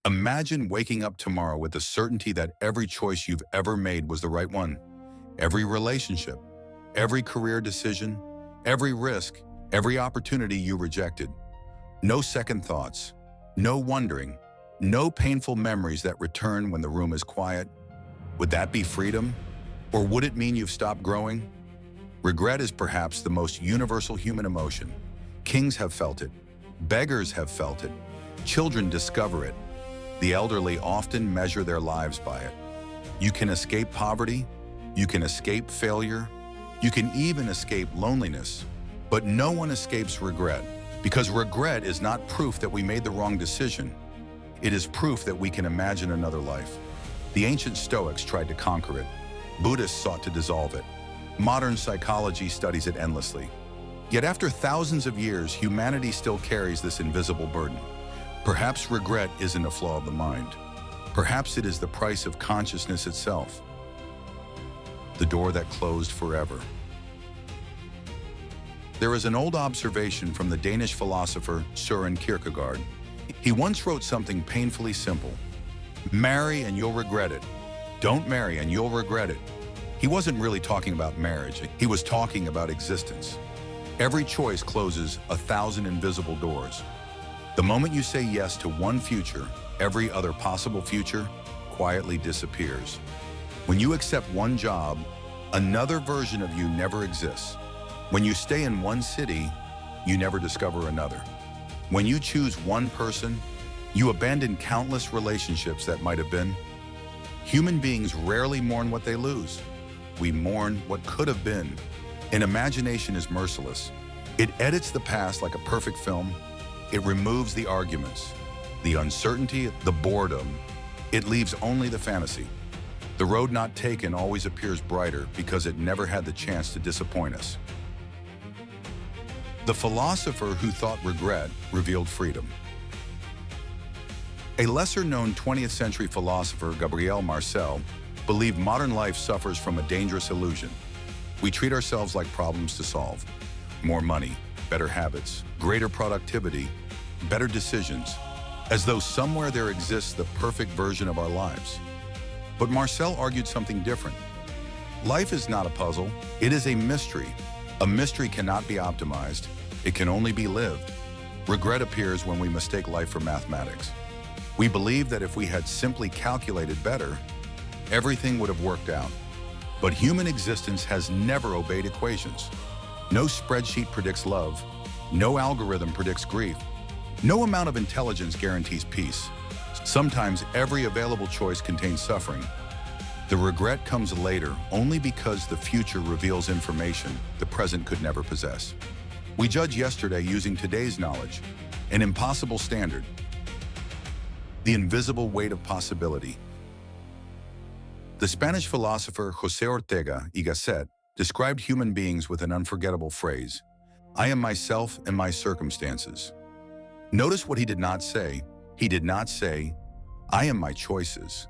Imagine waking up tomorrow with the certainty that every choice you've ever made was the right one. Every relationship, every career decision, every risk, every opportunity you rejected. No second thoughts, no wondering, no painful memories that return when the room is quiet. Would that be freedom? Or would it mean you've stopped growing? Regret is perhaps the most universal human emotion. Kings have felt it. Beggars have felt it. Children discover it. The elderly often measure their lives by it. You can escape poverty. You can escape failure. You can even escape loneliness. But no one escapes regret, because regret is not proof that we made the wrong decision. It is proof that we can imagine another life. The ancient Stoics tried to conquer it. Buddhists sought to dissolve it. Modern psychology studies it endlessly. Yet after thousands of years, humanity still carries this invisible burden. Perhaps regret isn't a flaw of the mind. Perhaps it is the price of consciousness itself. The door that closed forever. There is an old observation from the Danish philosopher Søren Kierkegaard. He once wrote something painfully simple. Marry and you'll regret it. Don't marry and you'll regret it. He wasn't really talking about marriage. He was talking about existence. Every choice closes 1,000 invisible doors. The moment you say yes to one future, every other possible future quietly disappears. When you accept one job, another version of you never exists. When you stay in one city, you never discover another. When you choose one person, you abandon countless relationships that might have been. Human beings rarely mourn what they lose. We mourn what could have been. And imagination is merciless. It edits the past like a perfect film. It removes the arguments, the uncertainty, the boredom. It leaves only the fantasy. The road not taken always appears brighter because it never had the chance to disappoint us. The philosopher who thought regret revealed freedom. A lesser-known 20th century philosopher, Gabriel Marcel, believed modern life suffers from a dangerous illusion. We treat ourselves like problems to solve. More money, better habits, greater productivity, better decisions, as though somewhere there exists the perfect version of our lives. But Marcel argued something different. Life is not a puzzle, it is a mystery. A mystery cannot be optimized, it can only be lived. Regret appears when we mistake life for mathematics. We believe that if we had simply calculated better, everything would have worked out. But human existence has never obeyed equations. No spreadsheet predicts love. No algorithm predicts grief. No amount of intelligence guarantees peace. Sometimes every available choice contains suffering. The regret comes later only because the future reveals information the present could never possess. We judge yesterday using today's knowledge, an impossible standard. The invisible weight of possibility. The Spanish philosopher José Ortega y Gasset described human beings with an unforgettable phrase: I am myself and my circumstances. Notice what he did not say. He did not say, I am my choices,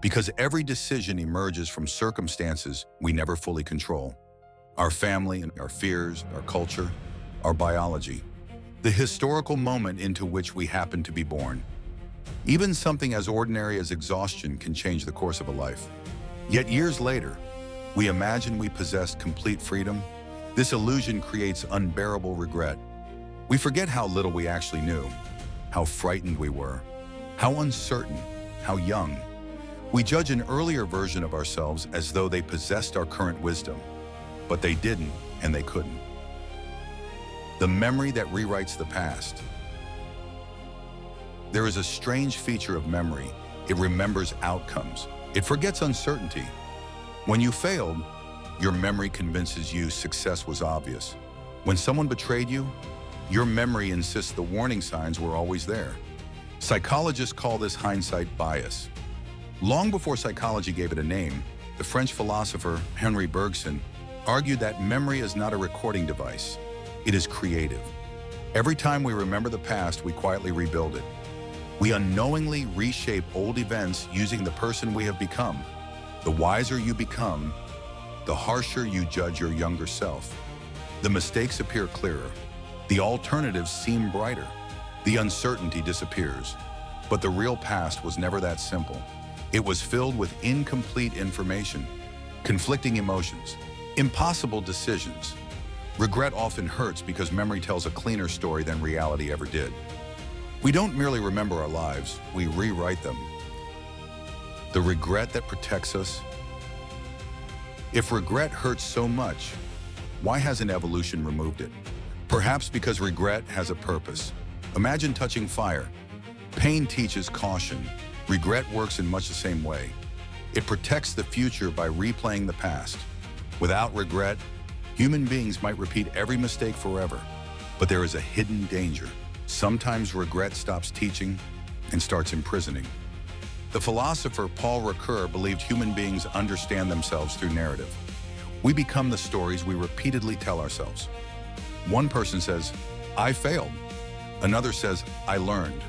because every decision emerges from circumstances we never fully control. Our family, our fears, our culture, our biology, the historical moment into which we happen to be born. Even something as ordinary as exhaustion can change the course of a life. Yet years later, we imagine we possessed complete freedom. This illusion creates unbearable regret. We forget how little we actually knew, how frightened we were, how uncertain, how young. We judge an earlier version of ourselves as though they possessed our current wisdom, but they didn't and they couldn't. The memory that rewrites the past. There is a strange feature of memory. It remembers outcomes. It forgets uncertainty. When you failed, your memory convinces you success was obvious. When someone betrayed you, your memory insists the warning signs were always there. Psychologists call this hindsight bias. Long before psychology gave it a name, the French philosopher Henri Bergson argued that memory is not a recording device. It is creative. Every time we remember the past, we quietly rebuild it. We unknowingly reshape old events using the person we have become. The wiser you become, the harsher you judge your younger self. The mistakes appear clearer. The alternatives seem brighter. The uncertainty disappears. But the real past was never that simple. It was filled with incomplete information, conflicting emotions, impossible decisions. Regret often hurts because memory tells a cleaner story than reality ever did. We don't merely remember our lives, we rewrite them. The regret that protects us. If regret hurts so much, why hasn't evolution removed it? Perhaps because regret has a purpose. Imagine touching fire. Pain teaches caution. Regret works in much the same way. It protects the future by replaying the past. Without regret, human beings might repeat every mistake forever. But there is a hidden danger. Sometimes regret stops teaching and starts imprisoning. The philosopher Paul Ricoeur believed human beings understand themselves through narrative. We become the stories we repeatedly tell ourselves. One person says, "I failed." Another says, "I learned."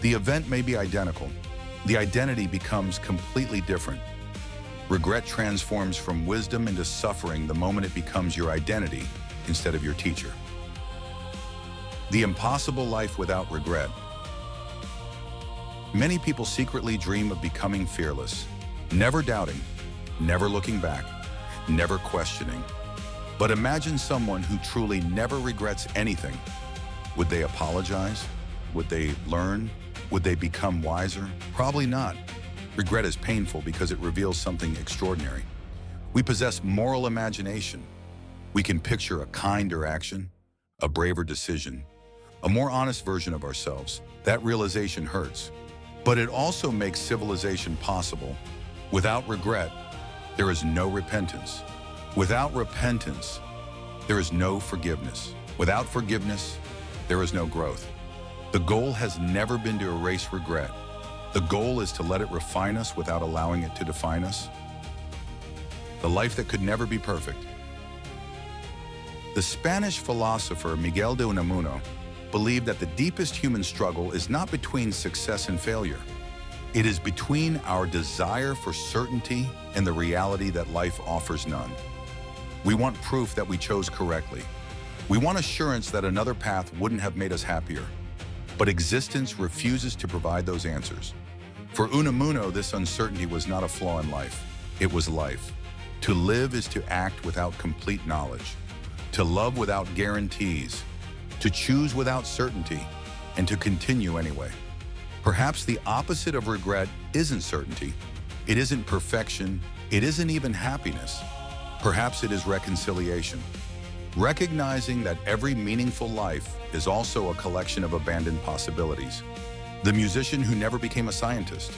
The event may be identical. The identity becomes completely different. Regret transforms from wisdom into suffering the moment it becomes your identity instead of your teacher. The impossible life without regret. Many people secretly dream of becoming fearless, never doubting, never looking back, never questioning. But imagine someone who truly never regrets anything. Would they apologize? Would they learn? Would they become wiser? Probably not. Regret is painful because it reveals something extraordinary. We possess moral imagination. We can picture a kinder action, a braver decision, a more honest version of ourselves. That realization hurts. But it also makes civilization possible. Without regret, there is no repentance. Without repentance, there is no forgiveness. Without forgiveness, there is no growth. The goal has never been to erase regret. The goal is to let it refine us without allowing it to define us. The life that could never be perfect. The Spanish philosopher Miguel de Unamuno believed that the deepest human struggle is not between success and failure. It is between our desire for certainty and the reality that life offers none. We want proof that we chose correctly. We want assurance that another path wouldn't have made us happier. But existence refuses to provide those answers. For Unamuno, this uncertainty was not a flaw in life. It was life. To live is to act without complete knowledge, to love without guarantees, to choose without certainty, and to continue anyway. Perhaps the opposite of regret isn't certainty. It isn't perfection. It isn't even happiness. Perhaps it is reconciliation. Recognizing that every meaningful life is also a collection of abandoned possibilities. The musician who never became a scientist,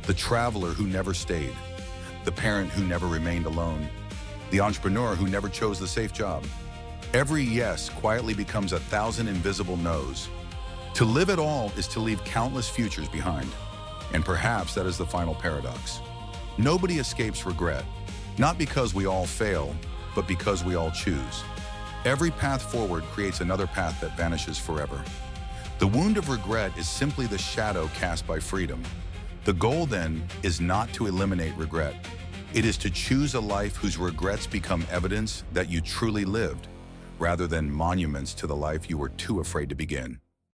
the traveler who never stayed, the parent who never remained alone, the entrepreneur who never chose the safe job. Every yes quietly becomes 1,000 invisible no's. To live at all is to leave countless futures behind. And perhaps that is the final paradox. Nobody escapes regret, not because we all fail, but because we all choose. Every path forward creates another path that vanishes forever. The wound of regret is simply the shadow cast by freedom. The goal, then, is not to eliminate regret. It is to choose a life whose regrets become evidence that you truly lived, rather than monuments to the life you were too afraid to begin.